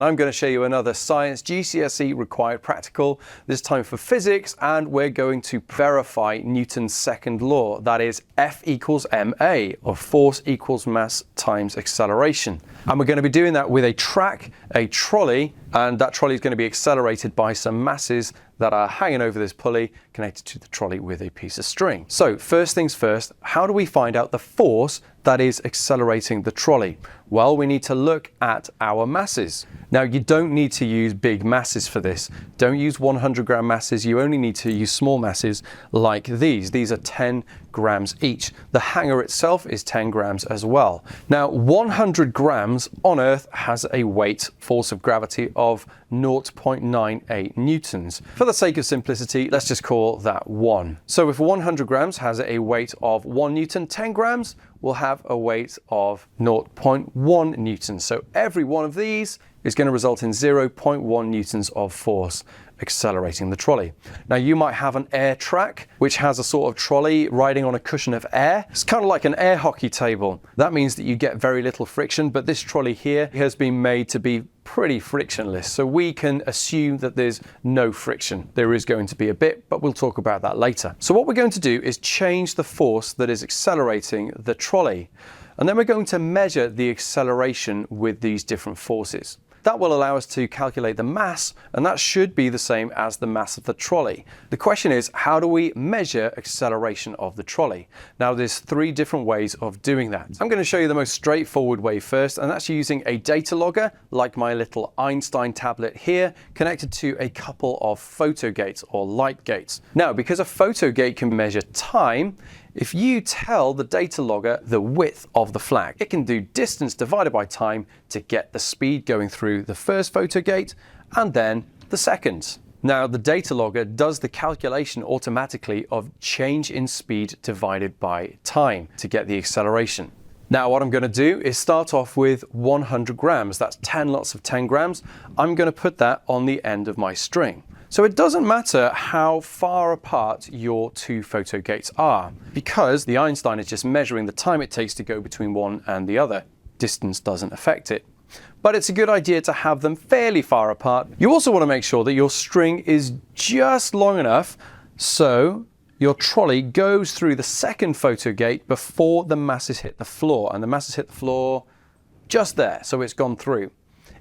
I'm going to show you another science GCSE required practical, this time for physics, and we're going to verify Newton's second law, that is F equals ma, or force equals mass times acceleration. And we're going to be doing that with a track, a trolley, and that trolley is going to be accelerated by some masses that are hanging over this pulley connected to the trolley with a piece of string. So first things first, how do we find out the force that is accelerating the trolley? Well, we need to look at our masses. Now, you don't need to use big masses for this. Don't use 100-gram masses. You only need to use small masses like these. These are 10 grams each. The hanger itself is 10 grams as well. Now, 100 grams on Earth has a weight, force of gravity of 0.98 newtons. For the sake of simplicity, let's just call that 1. So if 100 grams has a weight of 1 newton, 10 grams will have a weight of 0.1 newtons. So every one of these is going to result in 0.1 newtons of force accelerating the trolley. Now, you might have an air track which has a sort of trolley riding on a cushion of air. It's kind of like an air hockey table. That means that you get very little friction, but this trolley here has been made to be pretty frictionless. So we can assume that there's no friction. There is going to be a bit, but we'll talk about that later. So what we're going to do is change the force that is accelerating the trolley. And then we're going to measure the acceleration with these different forces. That will allow us to calculate the mass, and that should be the same as the mass of the trolley. The question is, how do we measure acceleration of the trolley? Now, there's 3 different ways of doing that. I'm going to show you the most straightforward way first, and that's using a data logger, like my little Einstein tablet here, connected to a couple of photo gates or light gates. Now, because a photo gate can measure time, if you tell the data logger the width of the flag, it can do distance divided by time to get the speed going through the first photo gate and then the second. Now, the data logger does the calculation automatically of change in speed divided by time to get the acceleration. Now, what I'm going to do is start off with 100 grams. That's 10 lots of 10 grams. I'm going to put that on the end of my string. So it doesn't matter how far apart your 2 photo gates are, because the Einstein is just measuring the time it takes to go between one and the other. Distance doesn't affect it. But it's a good idea to have them fairly far apart. You also want to make sure that your string is just long enough so your trolley goes through the second photo gate before the masses hit the floor. And the masses hit the floor just there, so it's gone through.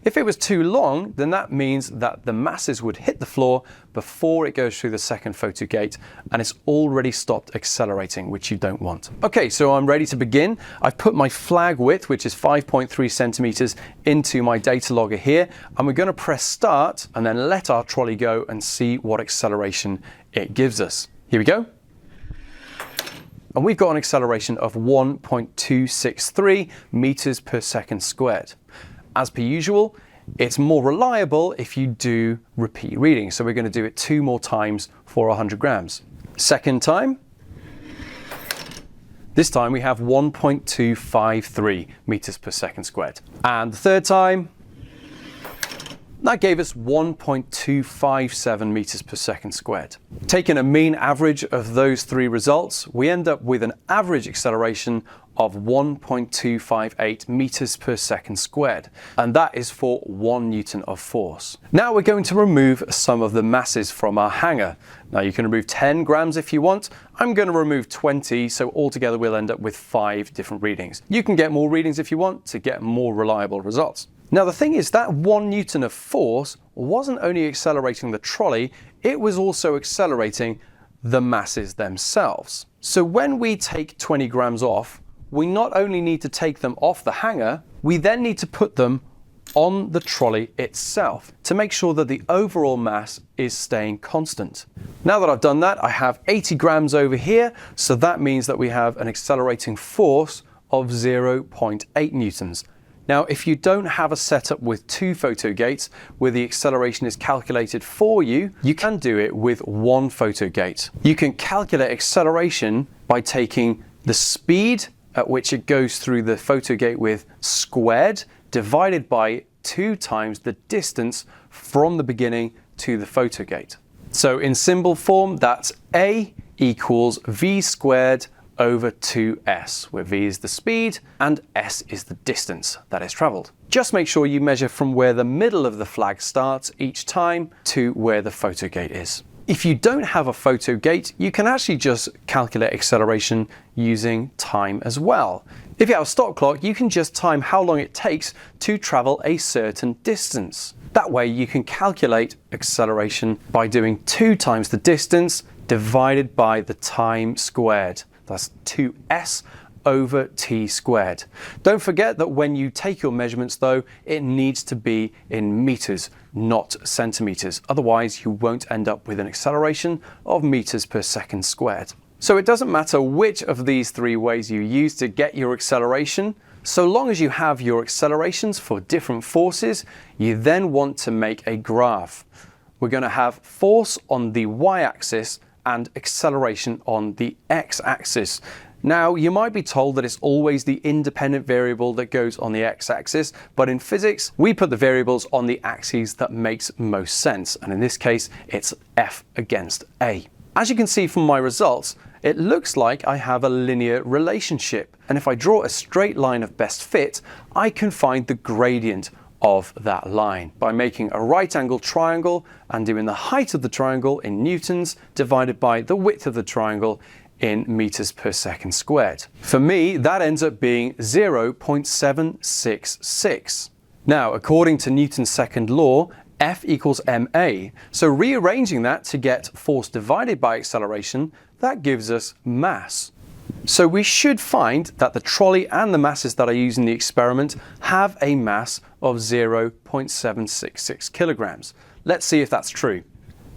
If it was too long, then that means that the masses would hit the floor before it goes through the second photo gate, and it's already stopped accelerating, which you don't want. Okay, so I'm ready to begin. I've put my flag width, which is 5.3 centimeters, into my data logger here, and we're going to press start and then let our trolley go and see what acceleration it gives us. Here we go. And we've got an acceleration of 1.263 meters per second squared. As per usual, it's more reliable if you do repeat readings. So we're going to do it 2 more times for 100 grams. Second time. This time we have 1.253 meters per second squared. And the third time, that gave us 1.257 meters per second squared. Taking a mean average of those 3 results, we end up with an average acceleration of 1.258 meters per second squared. And that is for 1 newton of force. Now we're going to remove some of the masses from our hanger. Now you can remove 10 grams if you want. I'm going to remove 20, so altogether we'll end up with 5 different readings. You can get more readings if you want to get more reliable results. Now, the thing is that 1 newton of force wasn't only accelerating the trolley, it was also accelerating the masses themselves. So when we take 20 grams off, we not only need to take them off the hanger, we then need to put them on the trolley itself to make sure that the overall mass is staying constant. Now that I've done that, I have 80 grams over here, so that means that we have an accelerating force of 0.8 newtons. Now, if you don't have a setup with 2 photo gates where the acceleration is calculated for you, you can do it with 1 photo gate. You can calculate acceleration by taking the speed at which it goes through the photo gate with squared divided by 2 times the distance from the beginning to the photo gate. So in symbol form, that's A equals V squared over 2s, where v is the speed and s is the distance that is travelled. Just make sure you measure from where the middle of the flag starts each time to where the photo gate is. If you don't have a photo gate, you can actually just calculate acceleration using time as well. If you have a stop clock, you can just time how long it takes to travel a certain distance. That way you can calculate acceleration by doing 2 times the distance divided by the time squared. That's 2s over t squared. Don't forget that when you take your measurements though, it needs to be in meters, not centimeters. Otherwise you won't end up with an acceleration of meters per second squared. So it doesn't matter which of these 3 ways you use to get your acceleration. So long as you have your accelerations for different forces, you then want to make a graph. We're going to have force on the y-axis and acceleration on the x-axis. Now, you might be told that it's always the independent variable that goes on the x-axis, but in physics, we put the variables on the axes that makes most sense. And in this case, it's F against A. As you can see from my results, it looks like I have a linear relationship. And if I draw a straight line of best fit, I can find the gradient of that line by making a right angle triangle and doing the height of the triangle in newtons divided by the width of the triangle in meters per second squared. For me, that ends up being 0.766. Now, according to Newton's second law, F equals ma. So rearranging that to get force divided by acceleration, that gives us mass. So we should find that the trolley and the masses that I use in the experiment have a mass of 0.766 kilograms. Let's see if that's true.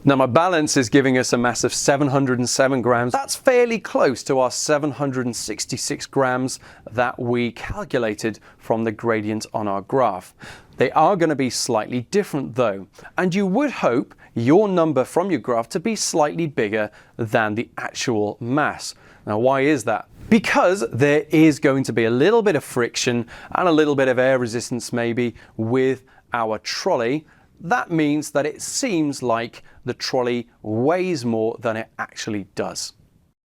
Now my balance is giving us a mass of 707 grams. That's fairly close to our 766 grams that we calculated from the gradient on our graph. They are going to be slightly different though, and you would hope your number from your graph to be slightly bigger than the actual mass. Now why is that? Because there is going to be a little bit of friction and a little bit of air resistance maybe with our trolley. That means that it seems like the trolley weighs more than it actually does.